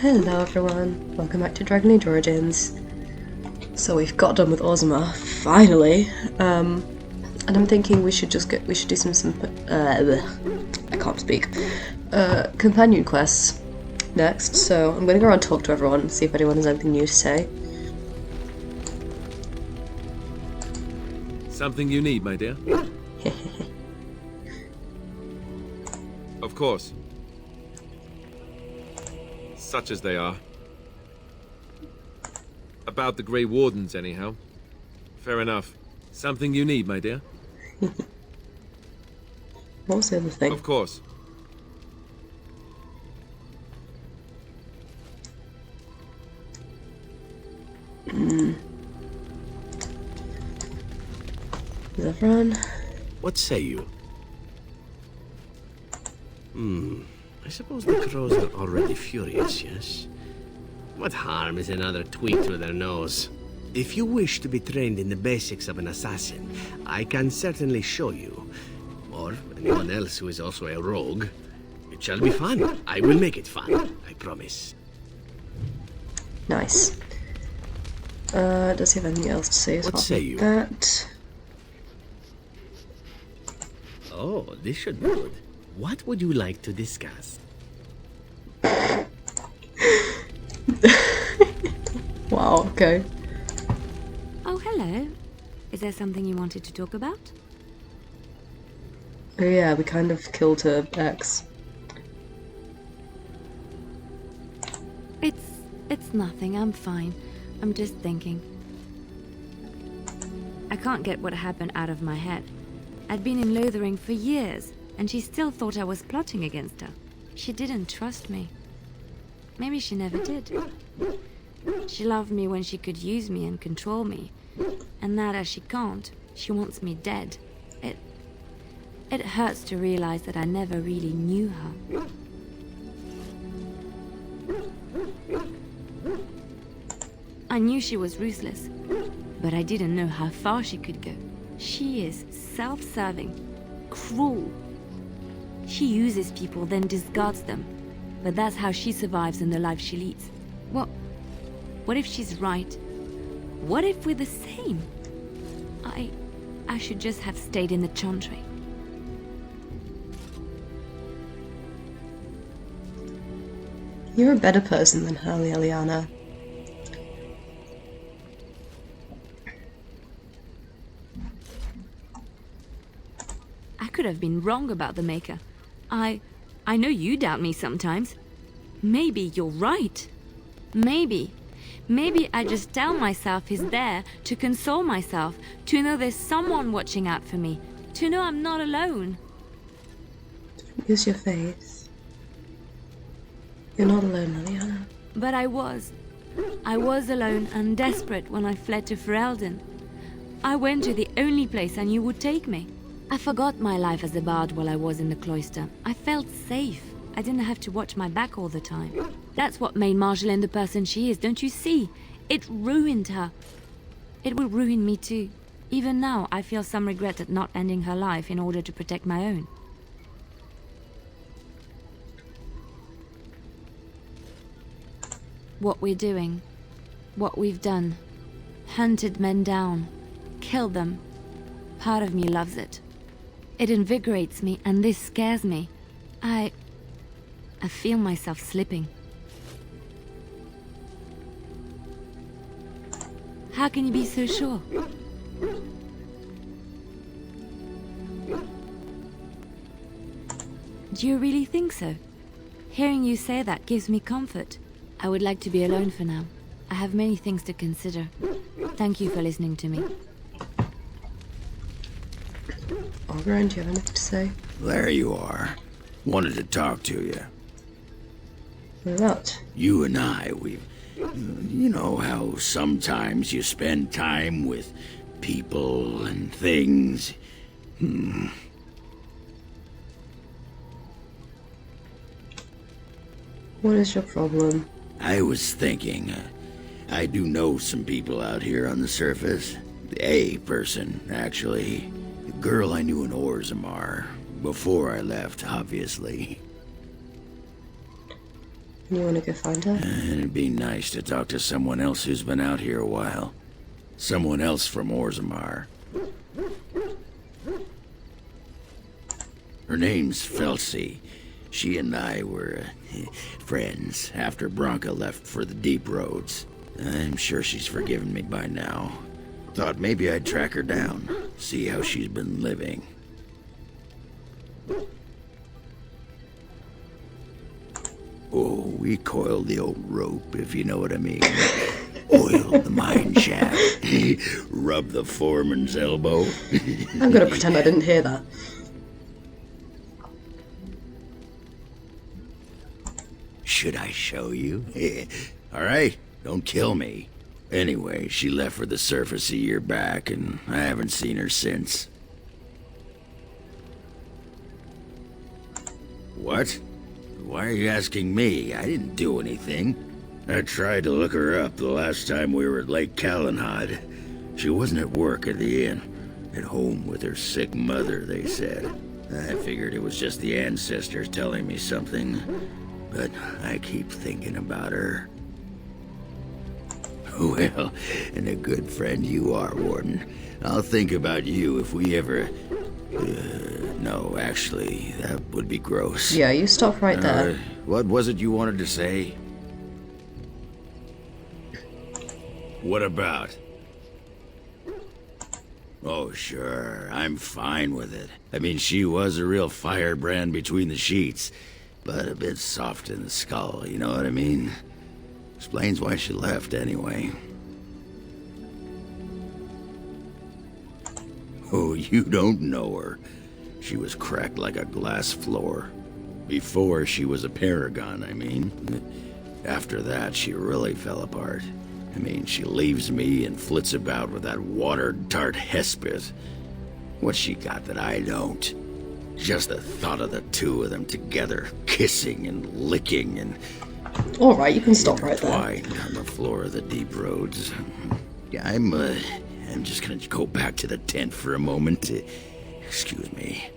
Hello everyone, welcome back to Dragon Age Origins. So we've got done with Ozma, finally. And I'm thinking we should do some I can't speak. Companion quests next. So I'm gonna go around and talk to everyone and see if anyone has anything new to say. Something you need, my dear? Of course. Such as they are. About the Grey Wardens, anyhow. Fair enough. Something you need, my dear? What was the other thing? Of course. Is everyone? What say you? I suppose the crows are already furious, yes? What harm is another tweak through their nose? If you wish to be trained in the basics of an assassin, I can certainly show you. Or anyone else who is also a rogue. It shall be fun. I will make it fun, I promise. Nice. Does he have anything else to say as well? What say you? That? Oh, this should be good. What would you like to discuss? Wow, okay. Oh, hello. Is there something you wanted to talk about? Oh yeah, we kind of killed her ex. It's nothing. I'm fine. I'm just thinking. I can't get what happened out of my head. I'd been in Lothering for years, and she still thought I was plotting against her. She didn't trust me. Maybe she never did. She loved me when she could use me and control me. And now that she can't, she wants me dead. It hurts to realize that I never really knew her. I knew she was ruthless, but I didn't know how far she could go. She is self-serving, cruel. She uses people, then discards them. But that's how she survives in the life she leads. What if she's right? What if we're the same? I should just have stayed in the Chantry. You're a better person than her, Liliana. I could have been wrong about the Maker. I know you doubt me sometimes. Maybe you're right. Maybe I just tell myself he's there to console myself, to know there's someone watching out for me, to know I'm not alone. Use your face. You're not alone, Liliana. But I was. I was alone and desperate when I fled to Ferelden. I went to the only place I knew would take me. I forgot my life as a bard while I was in the cloister. I felt safe. I didn't have to watch my back all the time. That's what made Marjolaine the person she is, don't you see? It ruined her. It will ruin me too. Even now, I feel some regret at not ending her life in order to protect my own. What we're doing, what we've done, hunted men down, killed them. Part of me loves it. It invigorates me, and this scares me. I feel myself slipping. How can you be so sure? Do you really think so? Hearing you say that gives me comfort. I would like to be alone for now. I have many things to consider. Thank you for listening to me. Oghren, do you have anything to say? There you are. Wanted to talk to you. What about? You and I, you know how sometimes you spend time with people and things. What is your problem? I was thinking, I do know some people out here on the surface. A person, actually. A girl I knew in Orzammar. Before I left, obviously. You want to go find her? It'd be nice to talk to someone else who's been out here a while. Someone else from Orzammar. Her name's Felsi. She and I were friends after Branka left for the deep roads. I'm sure she's forgiven me by now. Thought maybe I'd track her down, see how she's been living. Oh, we coiled the old rope, if you know what I mean. Oiled the mine shaft. Rubbed the foreman's elbow. I'm gonna pretend I didn't hear that. Should I show you? All right, don't kill me. Anyway, she left for the surface a year back, and I haven't seen her since. What? Why are you asking me? I didn't do anything. I tried to look her up the last time we were at Lake Calenhad. She wasn't at work at the inn. At home with her sick mother, they said. I figured it was just the ancestors telling me something. But I keep thinking about her. Well, and a good friend you are, Warden. I'll think about you if we ever... no, actually, that would be gross. Yeah, you stop right there. What was it you wanted to say? What about? Oh, sure, I'm fine with it. I mean, she was a real firebrand between the sheets, but a bit soft in the skull, you know what I mean? Explains why she left, anyway. Oh, you don't know her. She was cracked like a glass floor. Before she was a paragon, I mean. After that, she really fell apart. I mean, she leaves me and flits about with that water-dart Hespith. What's she got that I don't? Just the thought of the two of them together, kissing and licking and... Alright, you can stop right there. Twine on the floor of the deep roads. Yeah, I'm just gonna go back to the tent for a moment. Excuse me.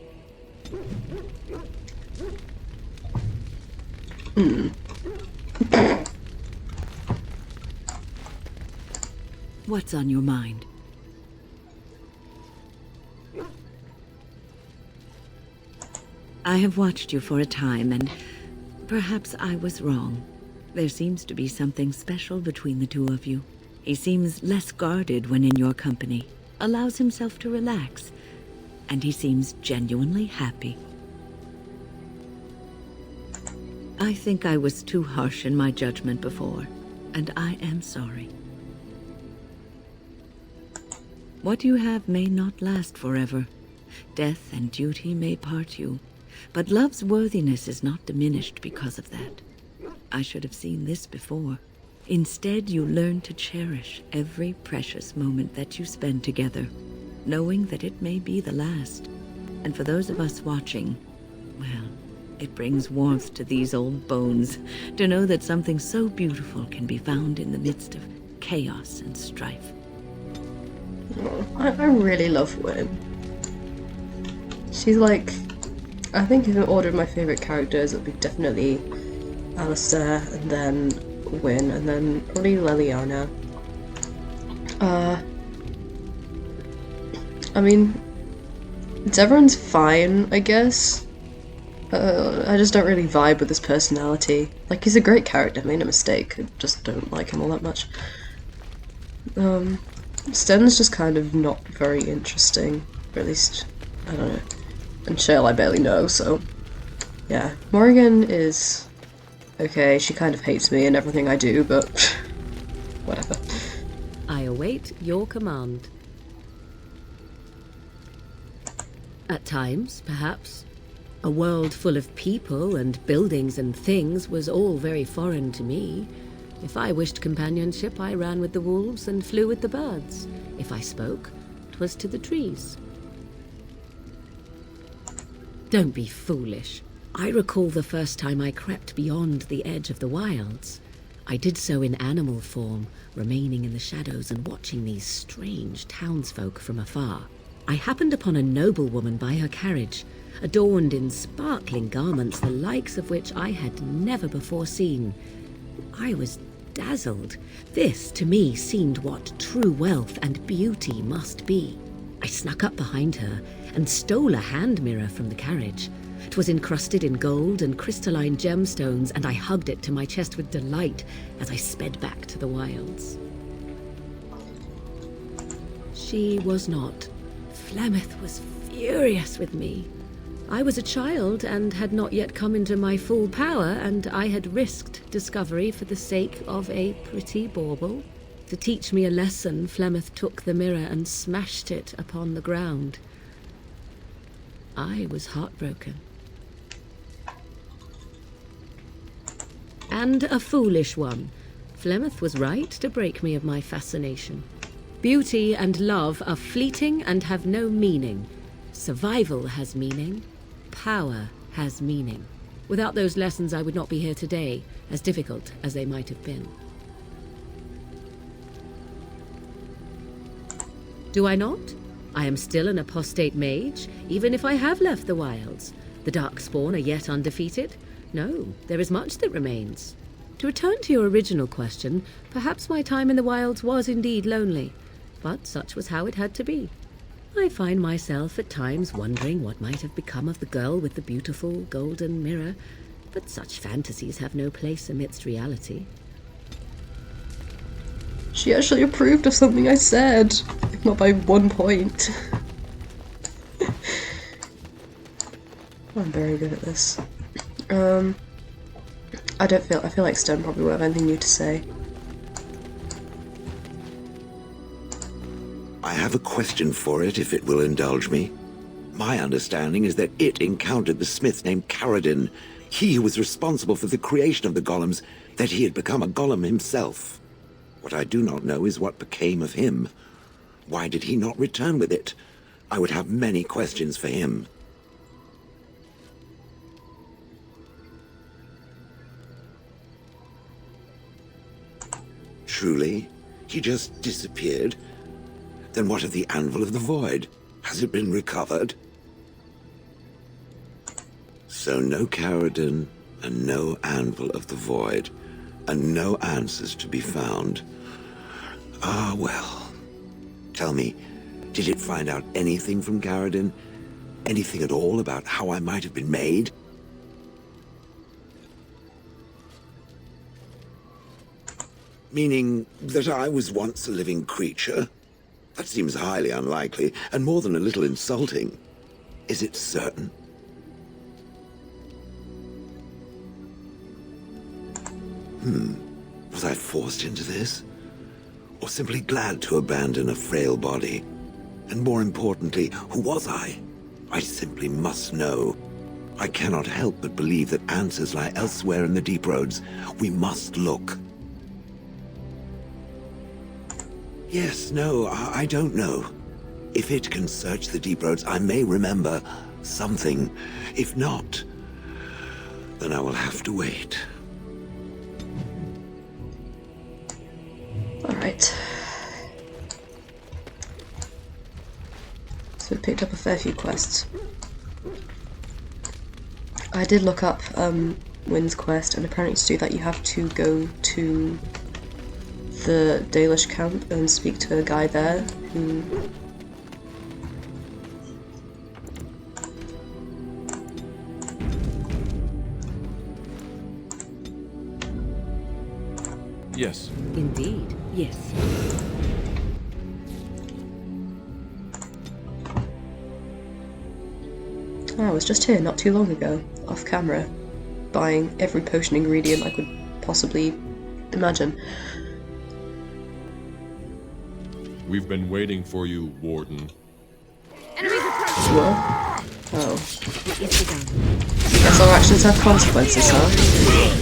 What's on your mind? I have watched you for a time, and perhaps I was wrong. There seems to be something special between the two of you. He seems less guarded when in your company, allows himself to relax, and he seems genuinely happy. I think I was too harsh in my judgment before, and I am sorry. What you have may not last forever. Death and duty may part you, but love's worthiness is not diminished because of that. I should have seen this before. Instead, you learn to cherish every precious moment that you spend together, knowing that it may be the last. And for those of us watching, well, it brings warmth to these old bones to know that something so beautiful can be found in the midst of chaos and strife. Oh, I really love Wynne. She's like... I think if in order of my favourite characters, it would be definitely Alistair, and then Wynne, and then probably Leliana. I mean, Deverin's fine, I guess. I just don't really vibe with his personality. Like, he's a great character, made no mistake, I just don't like him all that much. Sten's just kind of not very interesting, or at least, I don't know. And Shale I barely know, so yeah. Morrigan is okay, she kind of hates me and everything I do, but whatever. I await your command. At times, perhaps. A world full of people and buildings and things was all very foreign to me. If I wished companionship, I ran with the wolves and flew with the birds. If I spoke, 'twas to the trees. Don't be foolish. I recall the first time I crept beyond the edge of the wilds. I did so in animal form, remaining in the shadows and watching these strange townsfolk from afar. I happened upon a noblewoman by her carriage. adorned in sparkling garments the likes of which I had never before seen. I was dazzled. This, to me, seemed what true wealth and beauty must be. I snuck up behind her and stole a hand mirror from the carriage. 'Twas encrusted in gold and crystalline gemstones, and I hugged it to my chest with delight as I sped back to the wilds. She was not. Flemeth was furious with me. I was a child and had not yet come into my full power, and I had risked discovery for the sake of a pretty bauble. To teach me a lesson, Flemeth took the mirror and smashed it upon the ground. I was heartbroken. And a foolish one. Flemeth was right to break me of my fascination. Beauty and love are fleeting and have no meaning. Survival has meaning. Power has meaning. Without those lessons, I would not be here today, as difficult as they might have been. Do I not? I am still an apostate mage, even if I have left the wilds. The Darkspawn are yet undefeated. No, there is much that remains. To return to your original question, perhaps my time in the wilds was indeed lonely, but such was how it had to be. I find myself at times wondering what might have become of the girl with the beautiful golden mirror, but such fantasies have no place amidst reality. She actually approved of something I said, if not by 1 point. I'm very good at this. I feel like Stone probably won't have anything new to say. I have a question for it, if it will indulge me. My understanding is that it encountered the smith named Caradin, he who was responsible for the creation of the golems, that he had become a golem himself. What I do not know is what became of him. Why did he not return with it? I would have many questions for him. Truly? He just disappeared? Then what of the Anvil of the Void? Has it been recovered? So no Caradin, and no Anvil of the Void, and no answers to be found. Ah, well. Tell me, did it find out anything from Caradin? Anything at all about how I might have been made? Meaning that I was once a living creature? That seems highly unlikely, and more than a little insulting. Is it certain? Was I forced into this? Or simply glad to abandon a frail body? And more importantly, who was I? I simply must know. I cannot help but believe that answers lie elsewhere in the deep roads. We must look. Yes, no, I don't know. If it can search the deep roads, I may remember something. If not, then I will have to wait. Alright. So we picked up a fair few quests. I did look up Wynn's quest, and apparently to do that you have to go to the Dalish camp and speak to a guy there who... Yes. Indeed, yes. I was just here not too long ago, off camera, buying every potion ingredient I could possibly imagine. We've been waiting for you, Warden. What? Oh. Guess our actions have consequences, huh?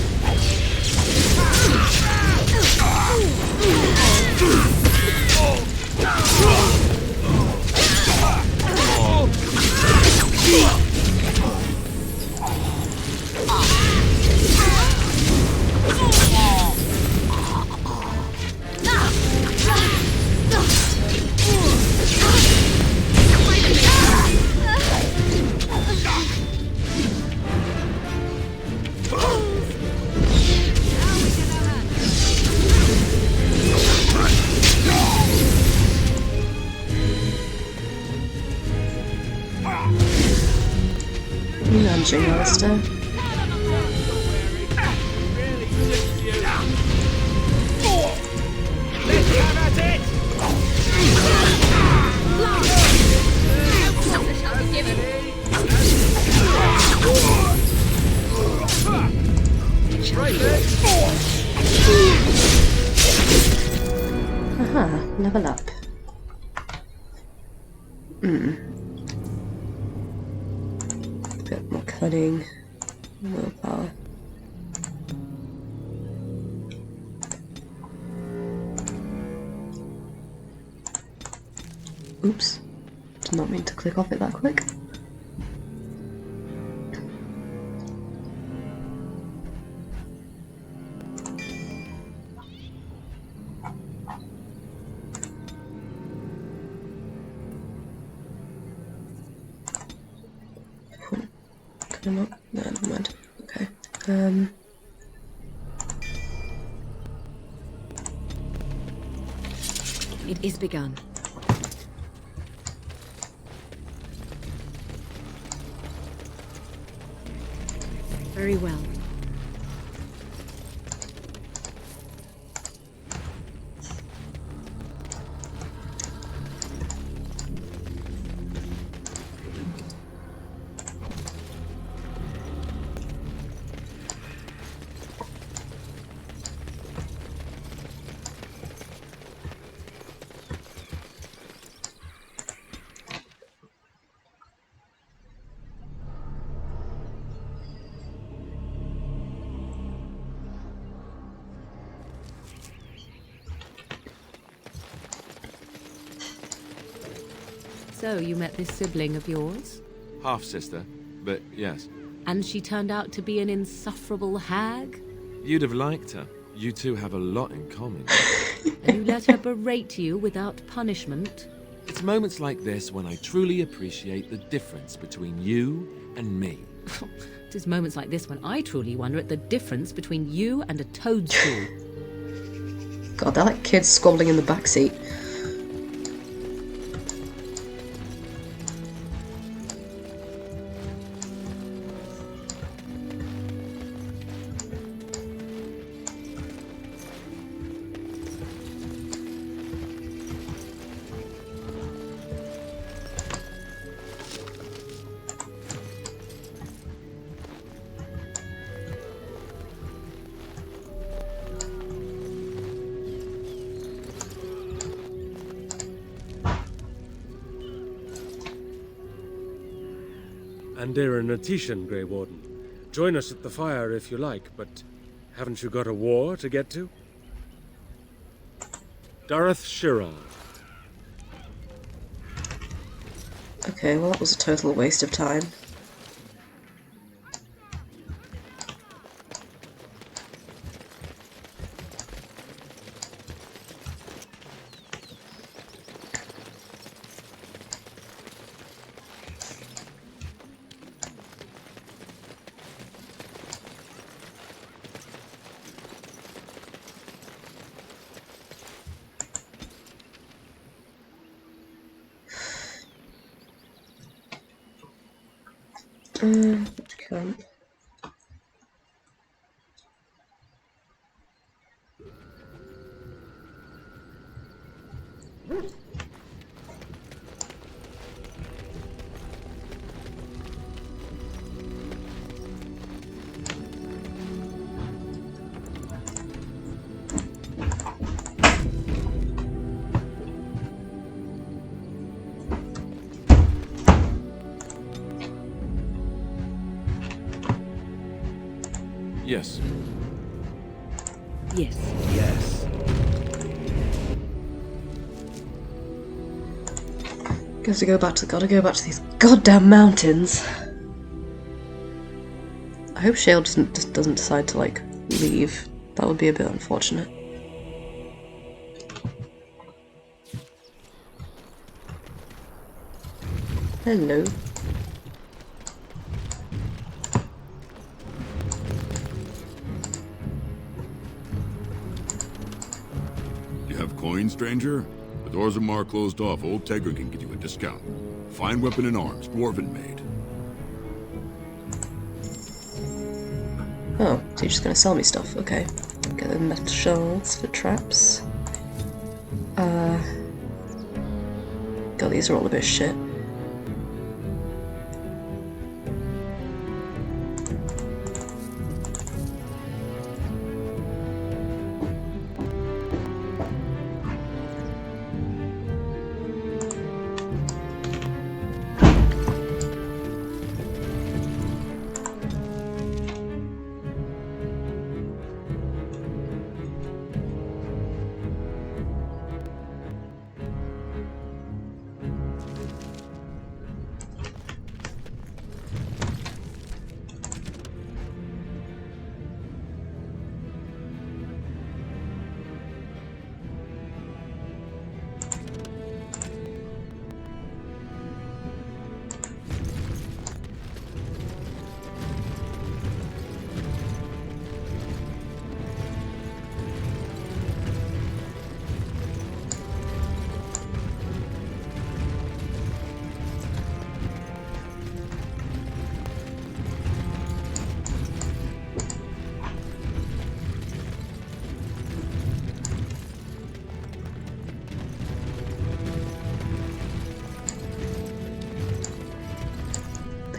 dodging, Alistair. Aha, level up. Bit more cunning, willpower. Oops, did not mean to click off it that quick. No, never mind. Okay. It is begun. Very well. So, you met this sibling of yours? Half-sister, but yes. And she turned out to be an insufferable hag? You'd have liked her. You two have a lot in common. And you let her berate you without punishment? It's moments like this when I truly appreciate the difference between you and me. It is moments like this when I truly wonder at the difference between you and a toadstool. God, they're like kids squabbling in the backseat. Andera and Natishan, Grey Warden. Join us at the fire if you like, but haven't you got a war to get to? Dareth Shirard. Okay, well that was a total waste of time. Camp. Yes. Yes. Yes. Gotta go back to these goddamn mountains. I hope Shale doesn't decide to like leave. That would be a bit unfortunate. Hello. You have coin, stranger? The doors of Mar closed off. Old Tegger can give you a discount. Fine weapon and arms, dwarven made. Oh, so you're just gonna sell me stuff, okay. Get the metal shells for traps. God, these are all a bit shit.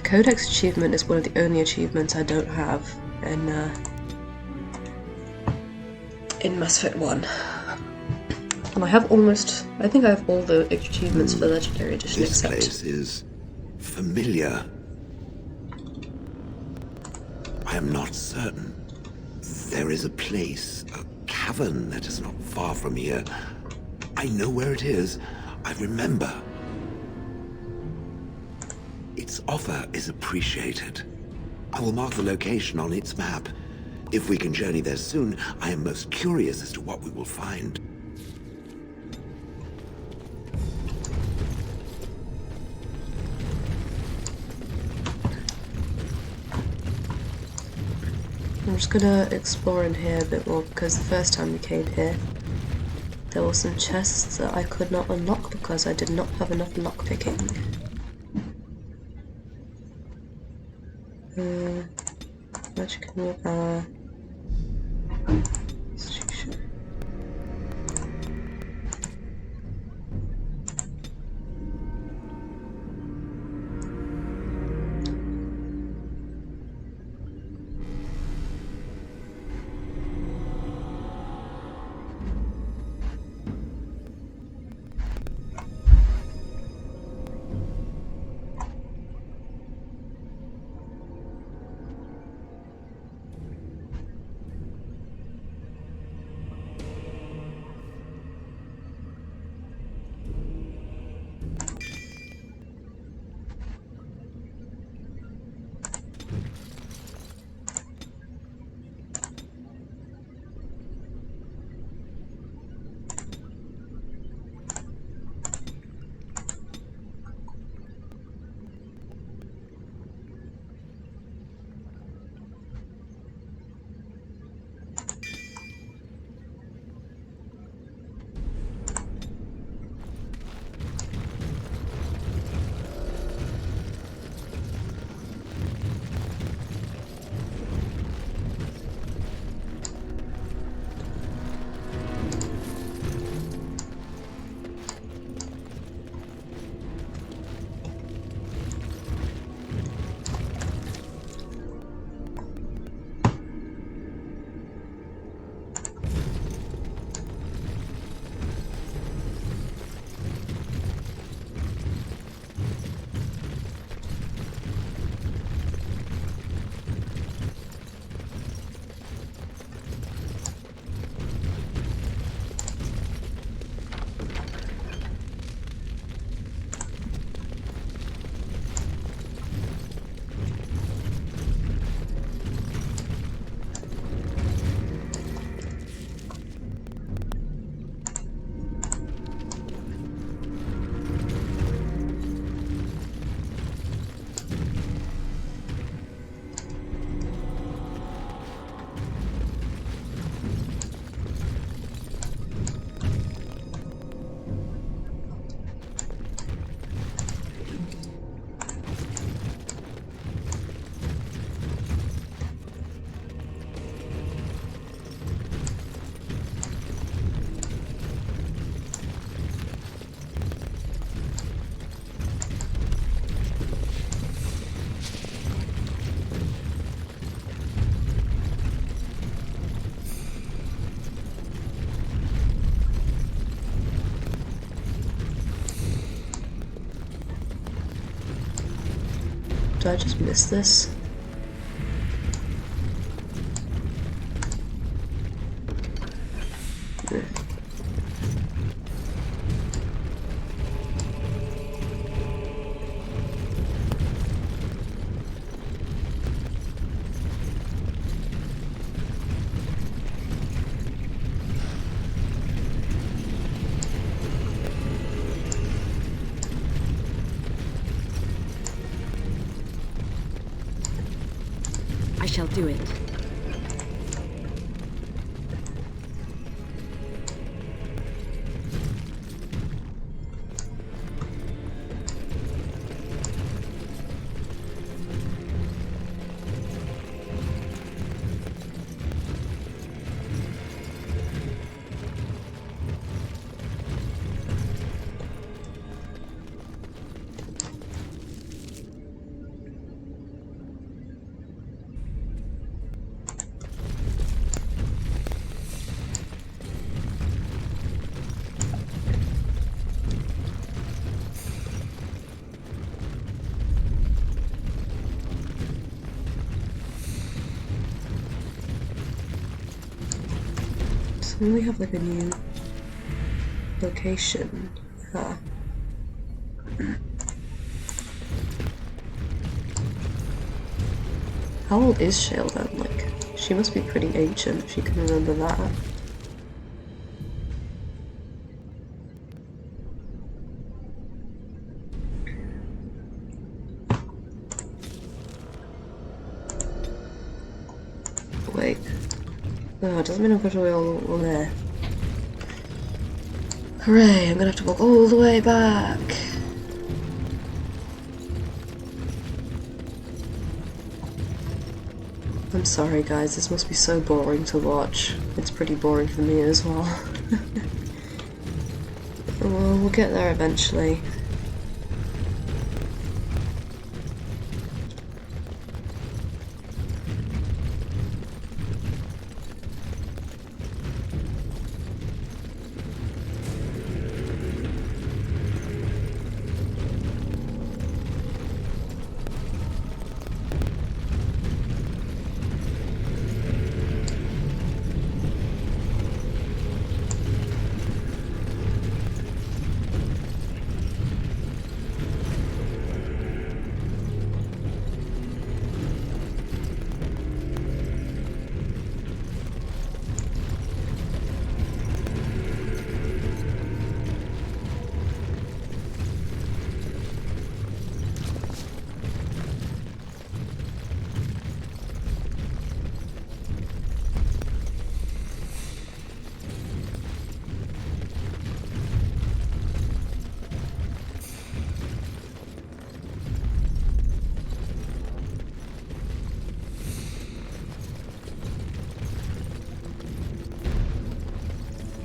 Codex achievement is one of the only achievements I don't have in Mass Effect 1. And I have almost, I think I have all the achievements for Legendary Edition This except... place is familiar. I am not certain. There is a place, a cavern that is not far from here. I know where it is. I remember. Its offer is appreciated. I will mark the location on its map. If we can journey there soon, I am most curious as to what we will find. I'm just gonna explore in here a bit more because the first time we came here there were some chests that I could not unlock because I did not have enough lockpicking. Magic willpower. Did I just miss this? I shall do it. So we have like a new location. Huh. How old is Shale then? Like, she must be pretty ancient if she can remember that. Wait. Oh, it doesn't mean I've got to go all there. Hooray, I'm gonna have to walk all the way back. I'm sorry guys, this must be so boring to watch. It's pretty boring for me as well. Well, we'll get there eventually.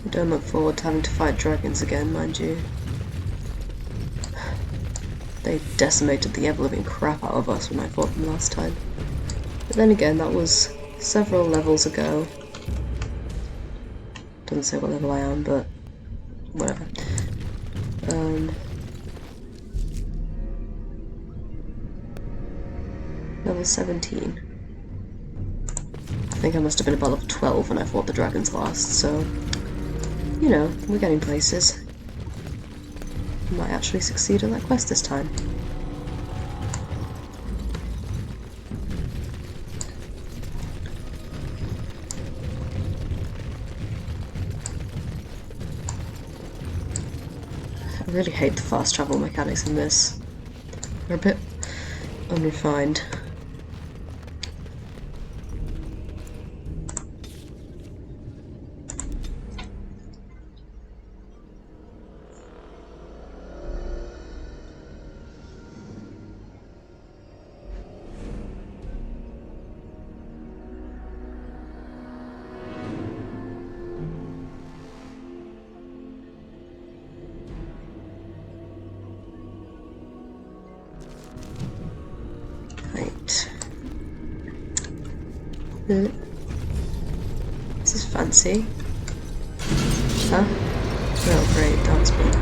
I don't look forward to having to fight dragons again, mind you. They decimated the ever-living crap out of us when I fought them last time. But then again, that was several levels ago. Doesn't say what level I am, but whatever. Level 17. I think I must have been about level 12 when I fought the dragons last, so... You know, we're getting places. Might actually succeed at that quest this time. I really hate the fast travel mechanics in this. They're a bit unrefined. This is fancy. Huh? Oh great, dance beat.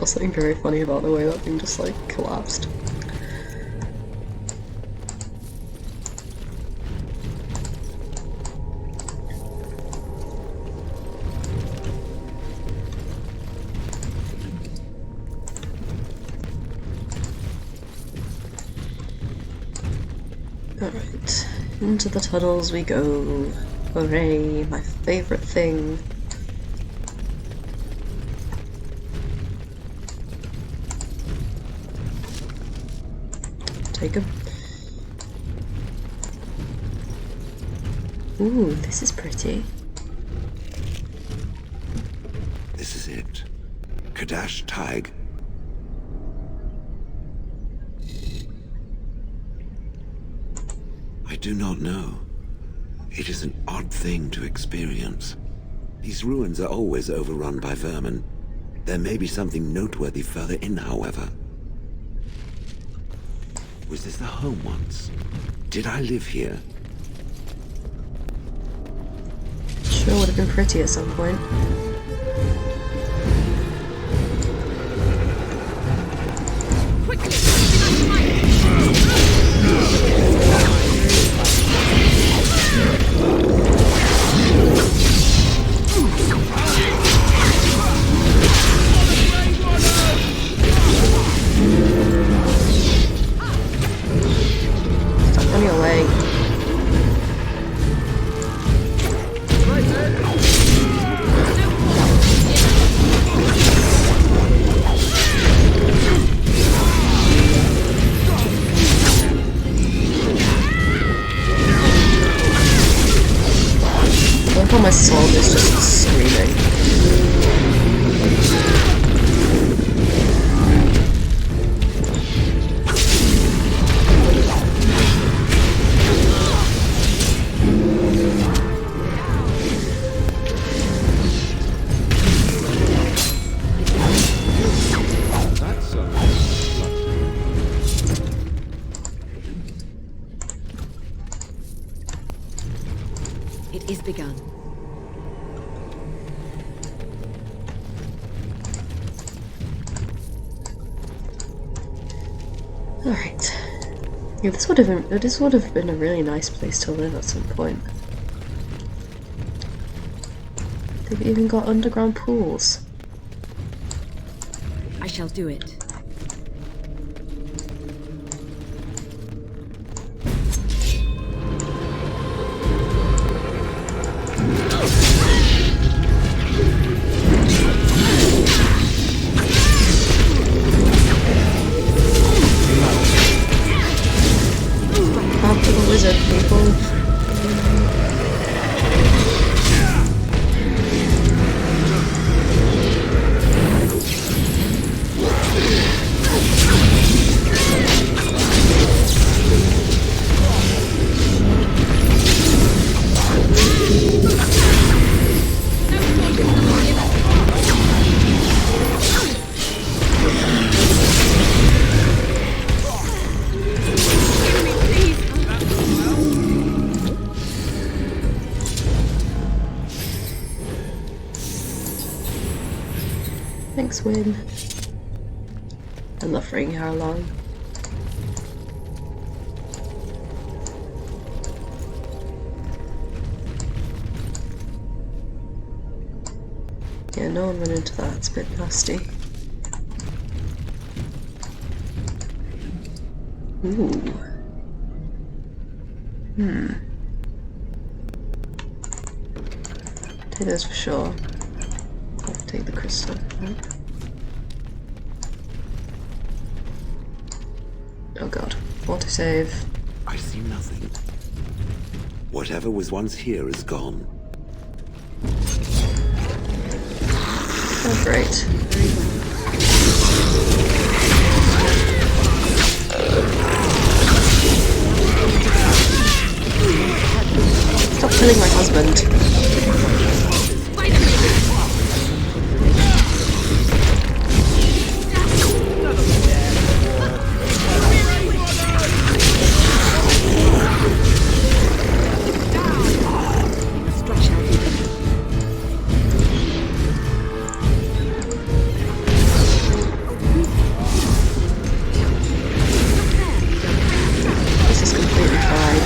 Something very funny about the way that thing just like collapsed. Alright, into the tunnels we go. Hooray, my favourite thing. Take him. Ooh, this is pretty. This is it. Kadash Taig. I do not know. It is an odd thing to experience. These ruins are always overrun by vermin. There may be something noteworthy further in, however. Was this the home once? Did I live here? Sure would have been pretty at some point. Stop running away. I love how my soul is just screaming. It is begun. Alright. Yeah, this would have been a really nice place to live at some point. They've even got underground pools. I shall do it. After the wizard people. Thanks, Win. I love bringing her along. Yeah, no one went into that, it's a bit nasty. Ooh. Take those for sure. I'll take the crystal. Oh god. Autosave. I see nothing. Whatever was once here is gone. Oh, great. Stop killing my husband. This is completely fine.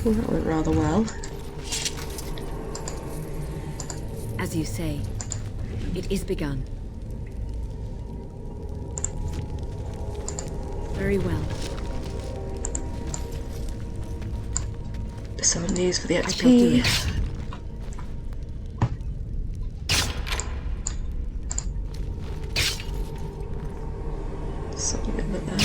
Well, that went rather well. As you say, it is begun. Very well. Summon these for the I shall do XP. it. Something over there.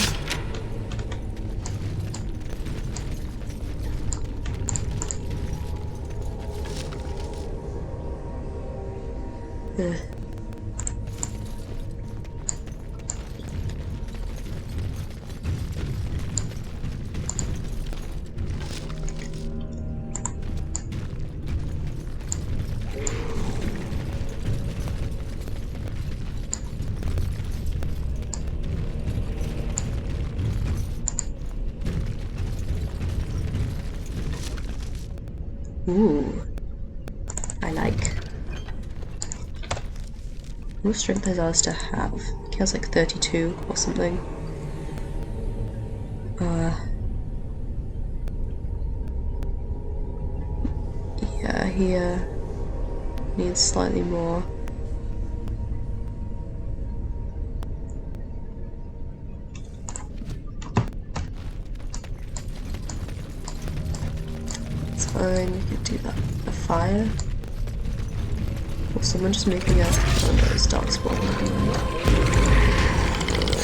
Ooh, I like. What strength does Alistair have? He has like 32 or something. Yeah, he needs slightly more. It's fine, you could do that. A fire? Or someone just making a... Oh no, it's Darkspawn.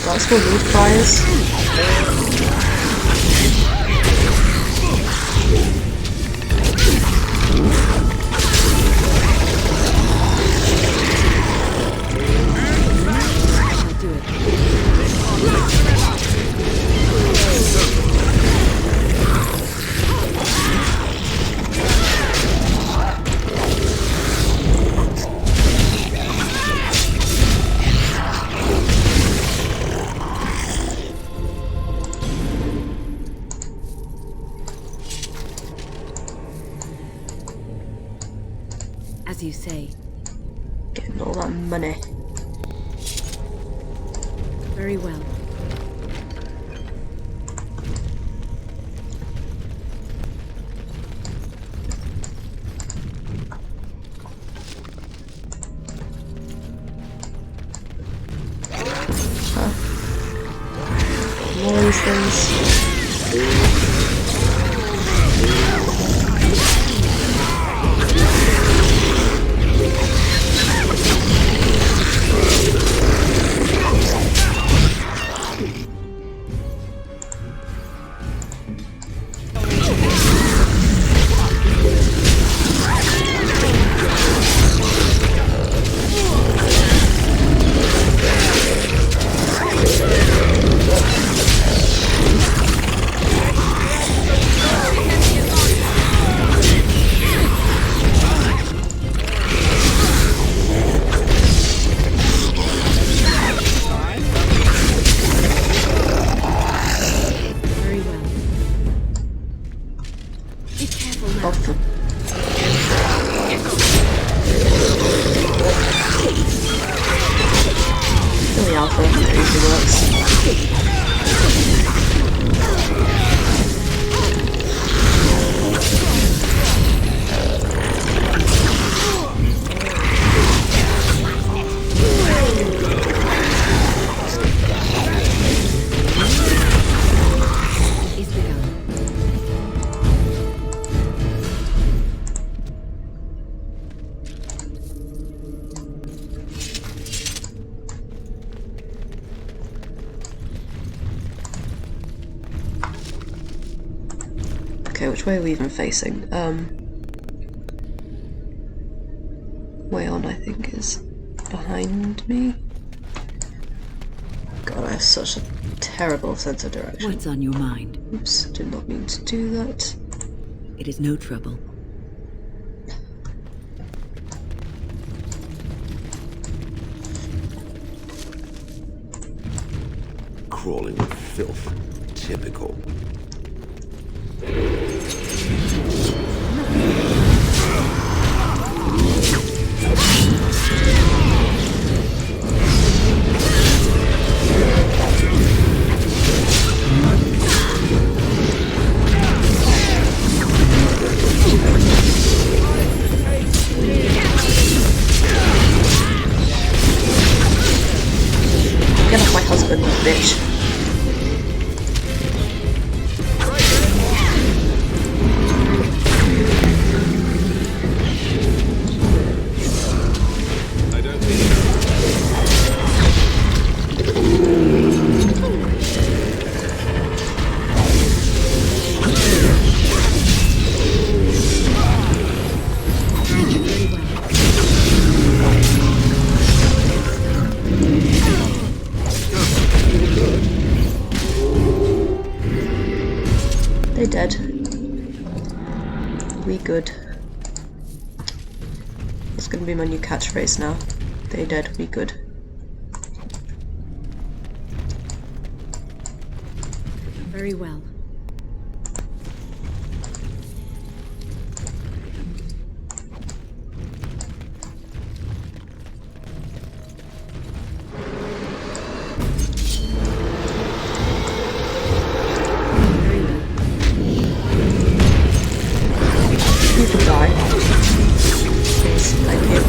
Darkspawn need fires? As you say. Getting all that money. Very well. More of these things. which way are we even facing? Way on, I think, is behind me. God, I have such a terrible sense of direction. What's on your mind? Oops, did not mean to do that. It is no trouble. Crawling with filth. Typical. Get off my husband, bitch. They dead. We good. That's gonna be my new catchphrase now. They dead, we good. Very well. You can die. Please, thank you.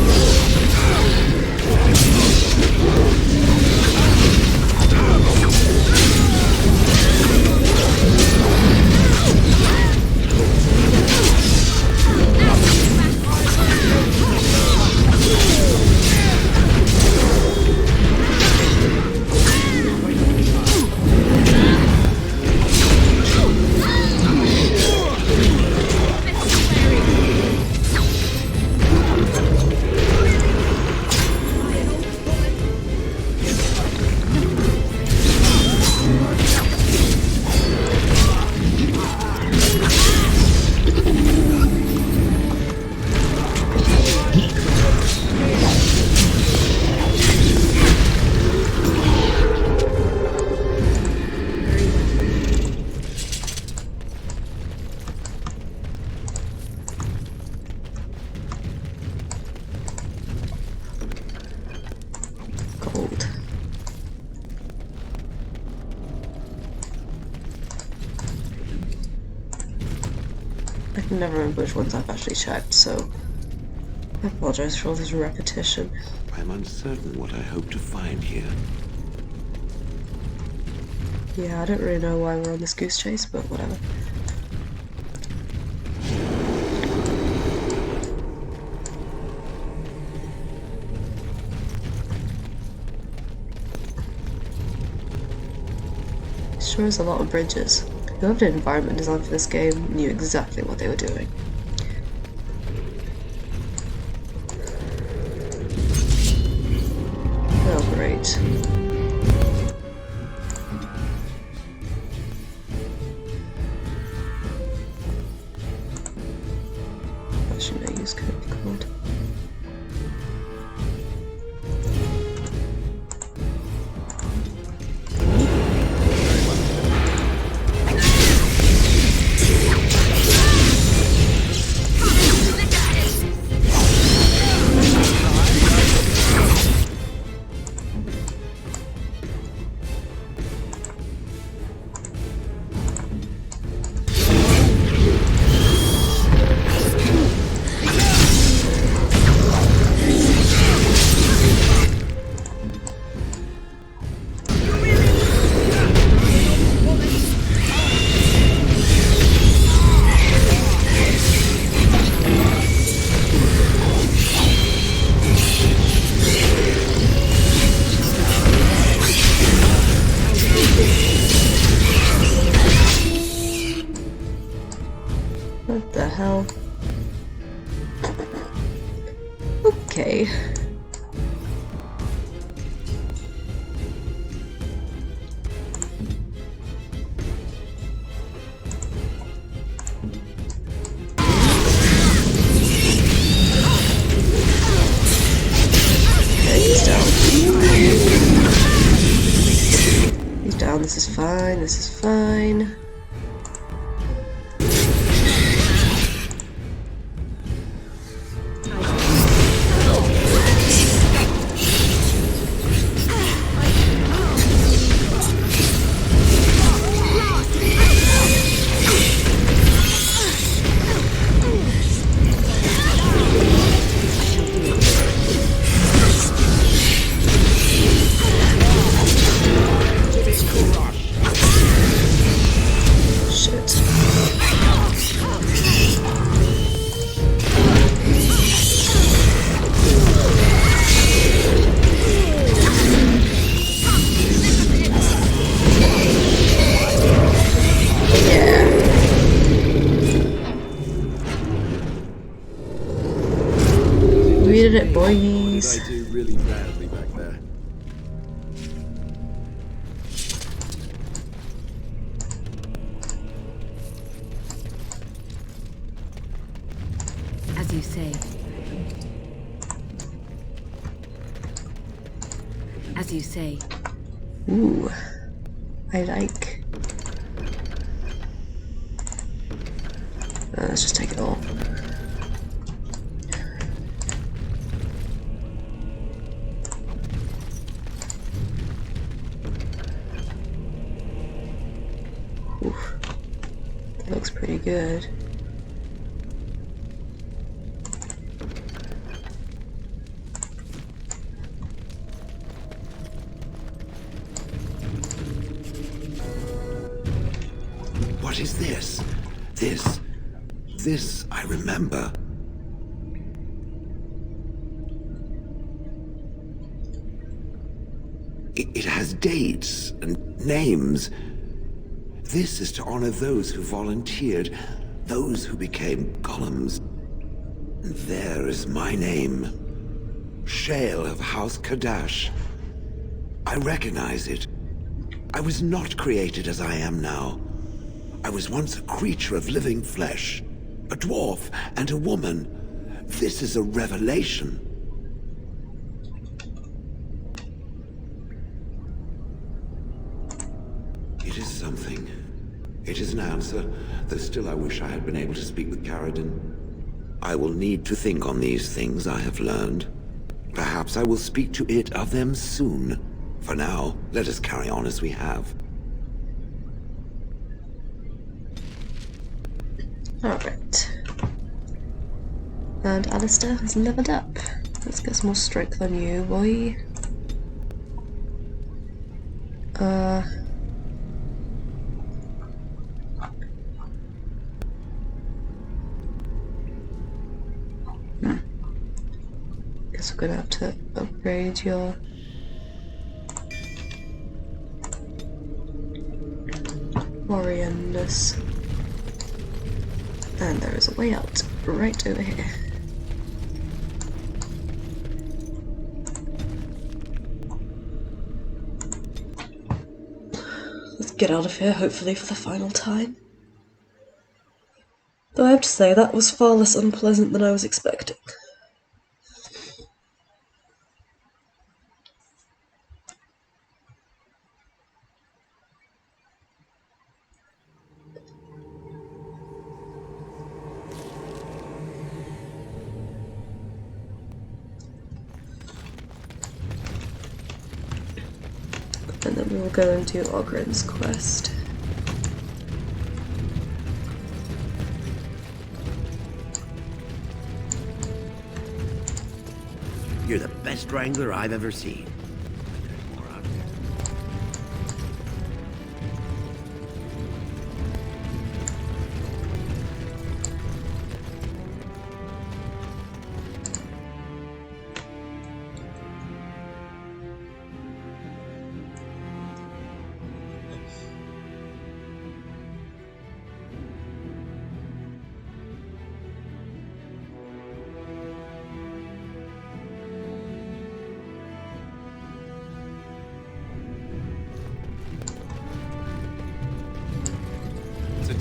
Gold. I can never remember which ones I've actually checked, so I apologize for all this repetition. I'm uncertain what I hope to find here. Yeah, I don't really know why we're on this goose chase, but whatever. Sure is a lot of bridges. Whoever did environment design for this game knew exactly what they were doing. Oh great. Actually no use could be called. Okay. He's down. He's down, this is fine, this is fine. We did it, boys. I do really badly back there. As you say. As you say. Ooh, I like. Let's just take it all. Oof, that looks pretty good. What is this? This I remember. It has dates and names. This is to honor those who volunteered, those who became golems. And there is my name. Shale of House Kadash. I recognize it. I was not created as I am now. I was once a creature of living flesh, a dwarf and a woman. This is a revelation. It is something. It is an answer, though still I wish I had been able to speak with Caradin. I will need to think on these things I have learned. Perhaps I will speak to it of them soon. For now, let us carry on as we have. Alright. And Alistair has leveled up. Let's get some more strength on you, boy. Guess we're gonna have to upgrade your warriorness. And there is a way out right over here. Let's get out of here, hopefully for the final time. Though I have to say, that was far less unpleasant than I was expecting. And then we will go and do Oghren's quest. You're the best wrangler I've ever seen.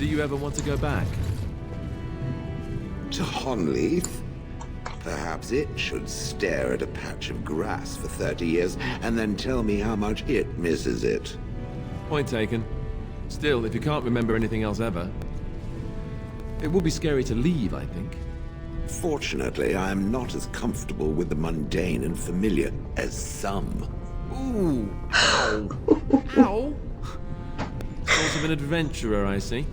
Do you ever want to go back? To Honleith? Perhaps it should stare at a patch of grass for 30 years and then tell me how much it misses it. Point taken. Still, if you can't remember anything else ever, it would be scary to leave, I think. Fortunately, I am not as comfortable with the mundane and familiar as some. Ooh! Ow! Ow! Sort of an adventurer, I see.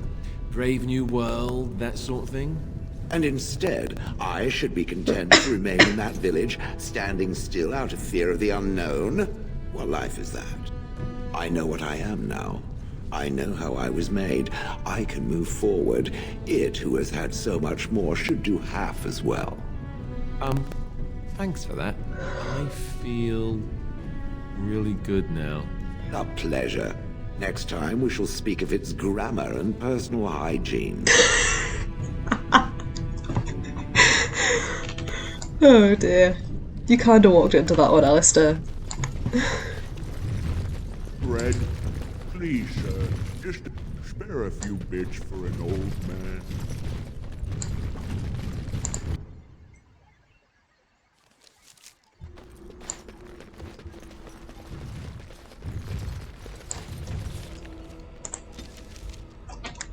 Brave new world, that sort of thing. And instead, I should be content to remain in that village, standing still out of fear of the unknown? Well, life is that. I know what I am now. I know how I was made. I can move forward. It, who has had so much more, should do half as well. Thanks for that. I feel really good now. A pleasure. Next time we shall speak of its grammar and personal hygiene. Oh dear. You kinda walked into that one, Alistair. Bread? Please, sir. Just spare a few bits for an old man.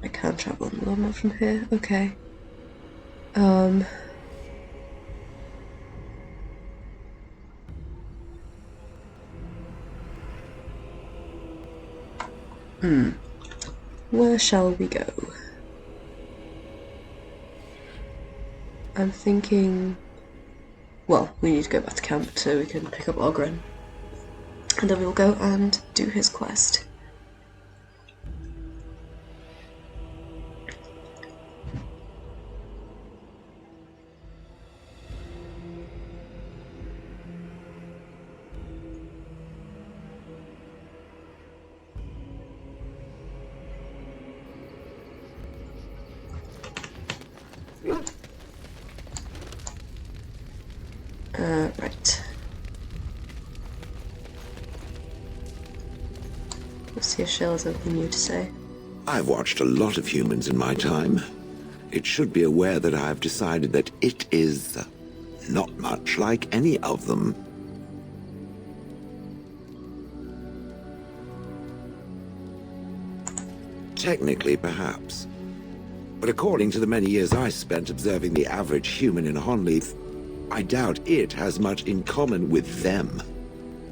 I can't travel normal from here. Okay. Where shall we go? I'm thinking... Well, we need to go back to camp so we can pick up Oghren. And then we'll go and do his quest. Right. Let's see if Shale has anything new to say. I've watched a lot of humans in my time. It should be aware that I've decided that it is not much like any of them. Technically, perhaps. But according to the many years I spent observing the average human in Honleith, I doubt it has much in common with them.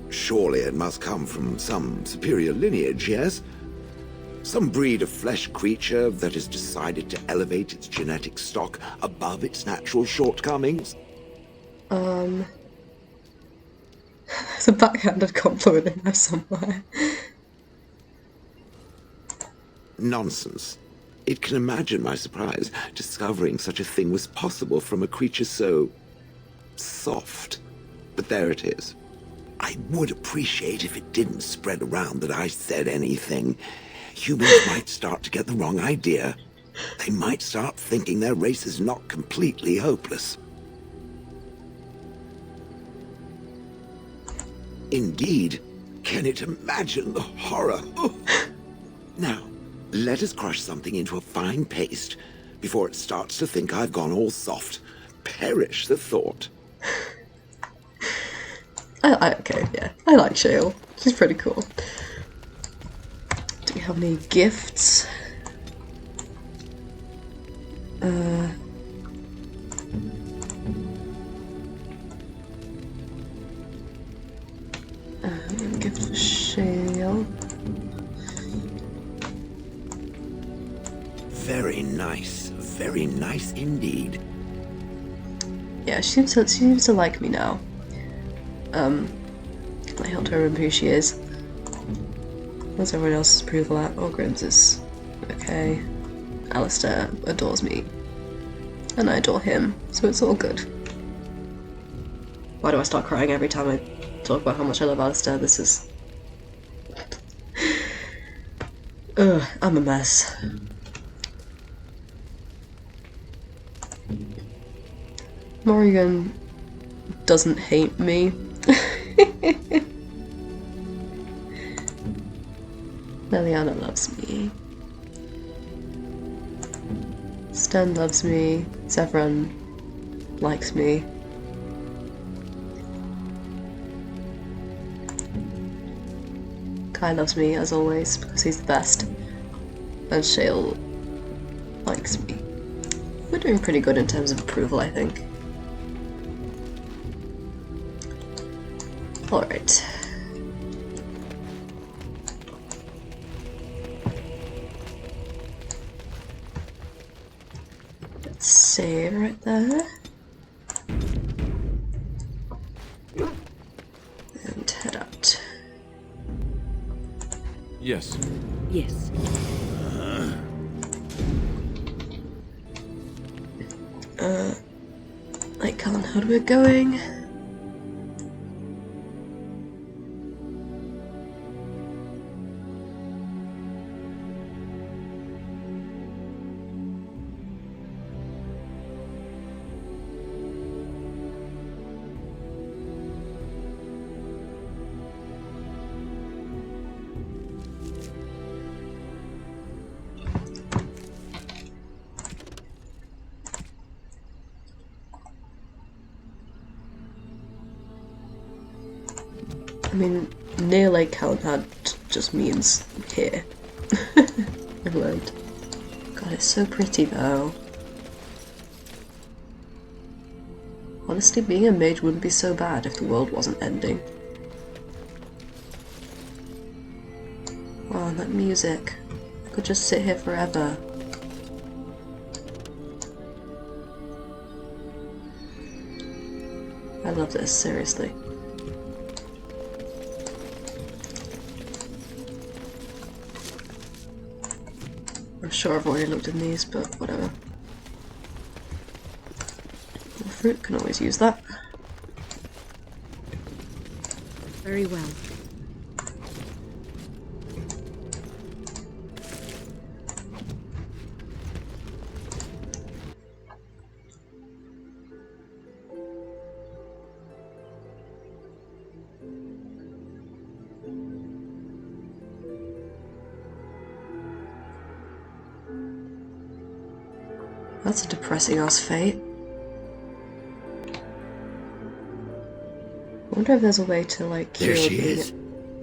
Surely it must come from some superior lineage, yes? Some breed of flesh creature that has decided to elevate its genetic stock above its natural shortcomings? There's a backhanded compliment in there somewhere. Nonsense. It can imagine my surprise discovering such a thing was possible from a creature so... soft. But there it is. I would appreciate if it didn't spread around that I said anything. Humans might start to get the wrong idea. They might start thinking their race is not completely hopeless. Indeed, can it imagine the horror? Oh. Now, let us crush something into a fine paste before it starts to think I've gone all soft. Perish the thought. Okay, yeah. I like Shale. She's pretty cool. Do we have any gifts? We have a gift for Shale. Very nice indeed. Yeah, she seems to like me now. I helped her remember who she is. What's everyone else's approval at? Oghren's is okay. Alistair adores me. And I adore him, so it's all good. Why do I start crying every time I talk about how much I love Alistair? This is... Ugh, I'm a mess. Morrigan doesn't hate me. Liliana loves me. Dan loves me. Zevran likes me. Kai loves me as always because he's the best. And Shale likes me. We're doing pretty good in terms of approval, I think. Alright. Let's save right there. And head out. Yes. Yes. I can't. How do we going? I mean, near Lake Calenhad just means here. I've learned. God, it's so pretty though. Honestly, being a mage wouldn't be so bad if the world wasn't ending. Oh, and that music. I could just sit here forever. I love this, seriously. I'm sure I've already looked in these, but whatever. More fruit, can always use that. Very well. That's a depressing ass fate. I wonder if there's a way to like There cure she being is.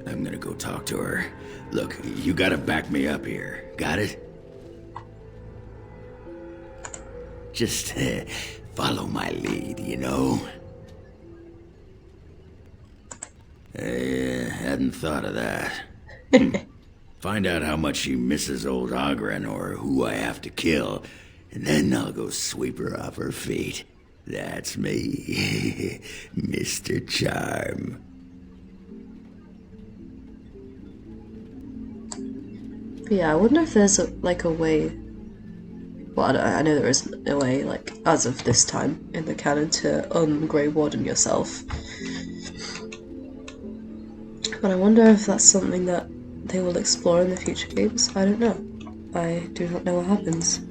I'm gonna go talk to her. Look, you gotta back me up here. Got it? Just follow my lead, you know? I hadn't thought of that. Find out how much she misses old Oghren or who I have to kill, and then I'll go sweep her off her feet. That's me, Mr. Charm. But yeah, I wonder if there's like a way. Well, I know there isn't a way, like as of this time in the canon, to Grey Warden yourself. But I wonder if that's something that they will explore in the future games. I don't know. I do not know what happens.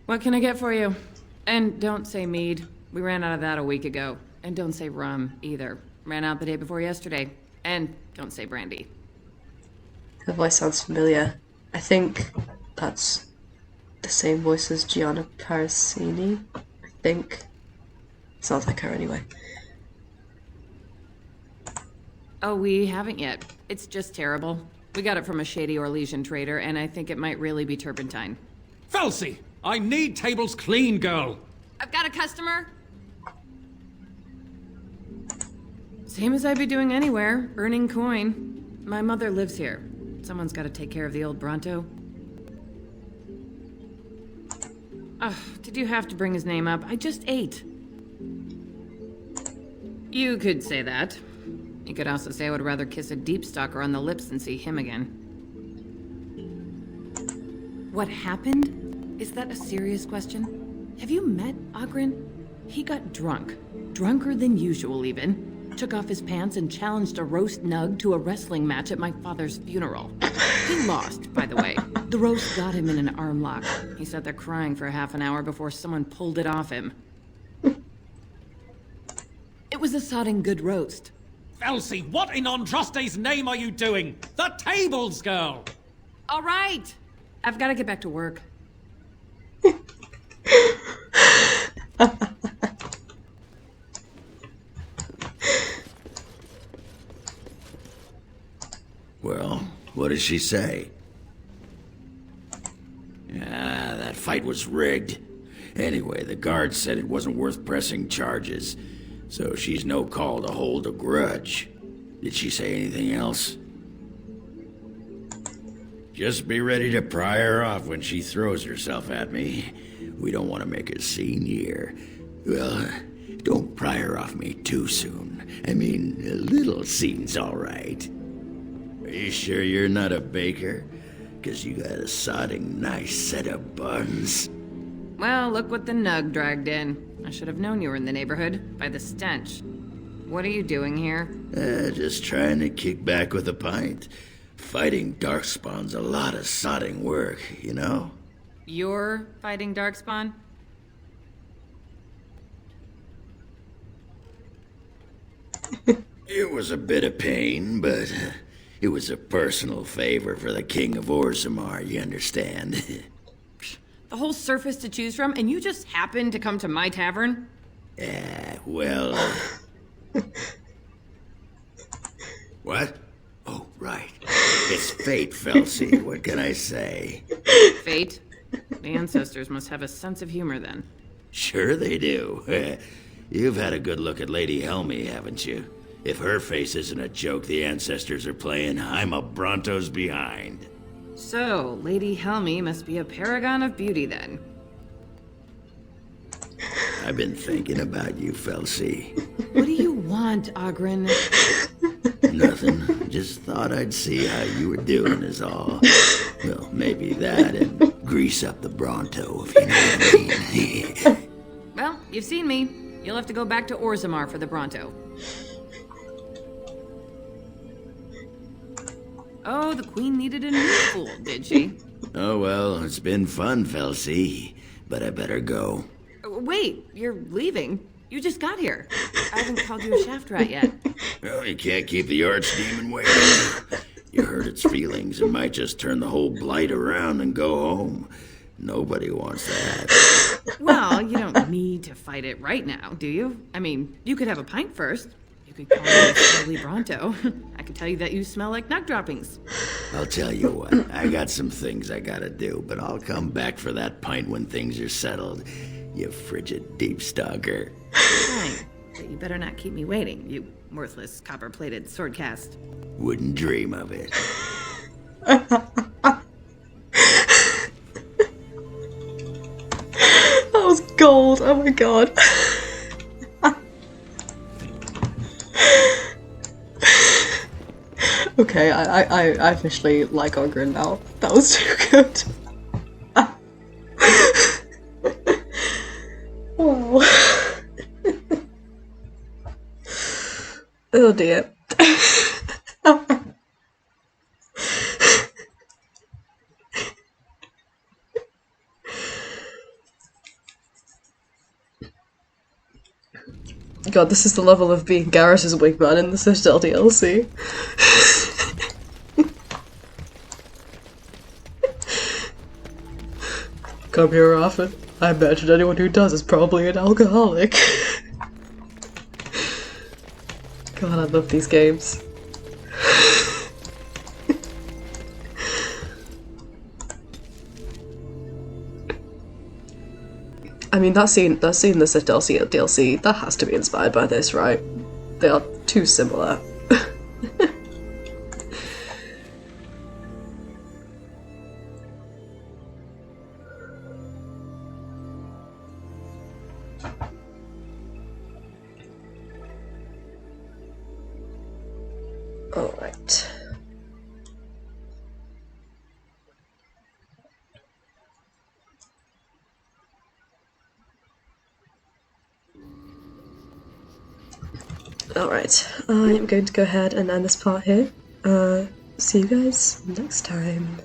What can I get for you? And don't say mead. We ran out of that a week ago. And don't say rum, either. Ran out the day before yesterday. And don't say brandy. Her voice sounds familiar. I think that's the same voice as Gianna Parasini. I think. Sounds like her anyway. Oh, we haven't yet. It's just terrible. We got it from a shady Orlesian trader, and I think it might really be turpentine. Felsi! I need tables clean, girl! I've got a customer! Same as I'd be doing anywhere, earning coin. My mother lives here. Someone's gotta take care of the old Bronto. Ugh, did you have to bring his name up? I just ate. You could say that. You could also say I would rather kiss a deep stalker on the lips than see him again. What happened? Is that a serious question? Have you met Oghren? He got drunk. Drunker than usual, even. took off his pants and challenged a roast nug to a wrestling match at my father's funeral. He lost, by the way. The roast got him in an arm lock. He sat there crying for half an hour before someone pulled it off him. It was a sodding good roast. Elsie, what in Andraste's name are you doing? The tables, girl! All right! I've got to get back to work. Well, what did she say? Ah, that fight was rigged. Anyway, the guard said it wasn't worth pressing charges, so she's no call to hold a grudge. Did she say anything else? Just be ready to pry her off when she throws herself at me. We don't want to make a scene here. Well, don't pry her off me too soon. I mean, a little scene's all right. Are you sure you're not a baker? 'Cause you got a sodding nice set of buns. Well, look what the nug dragged in. I should have known you were in the neighborhood, by the stench. What are you doing here? Just trying to kick back with a pint. Fighting Darkspawn's a lot of sodding work, you know? You're fighting Darkspawn? It was a bit of pain, but it was a personal favor for the King of Orzammar, you understand? The whole surface to choose from, and you just happened to come to my tavern? Well... What? Oh, right. It's fate, Felsie. What can I say? Fate? The ancestors must have a sense of humor, then. Sure they do. You've had a good look at Lady Helmy, haven't you? If her face isn't a joke the ancestors are playing, I'm a Bronto's behind. So, Lady Helmy must be a paragon of beauty, then. I've been thinking about you, Felsie. What do you want, Oghren? Nothing. Just thought I'd see how you were doing is all. Well, maybe that and grease up the Bronto, if you know what I mean. Well, you've seen me. You'll have to go back to Orzammar for the Bronto. Oh, the Queen needed a new fool, did she? Oh, well, it's been fun, Felsie. But I better go. Wait, you're leaving? You just got here. I haven't called you a shaft rat yet. Well, you can't keep the archdemon waiting. You hurt its feelings and might just turn the whole blight around and go home. Nobody wants that. Well, you don't need to fight it right now, do you? I mean, you could have a pint first. You could call me a silly Bronto. I could tell you that you smell like nug droppings. I'll tell you what, I got some things I gotta do, but I'll come back for that pint when things are settled. You frigid deep stalker. Fine, but you better not keep me waiting, you worthless copper-plated sword cast. Wouldn't dream of it. That was gold, oh my god. Okay, I officially like Oghren now. That was too good. Wow. Oh dear. God, this is the level of being Garrus's wingman in the Citadel DLC. Come here often. I imagine anyone who does is probably an alcoholic. God, I love these games. I mean, that scene in the Citadel DLC, that has to be inspired by this, right? They are too similar. Alright. Alright, I am going to go ahead and end this part here. See you guys next time.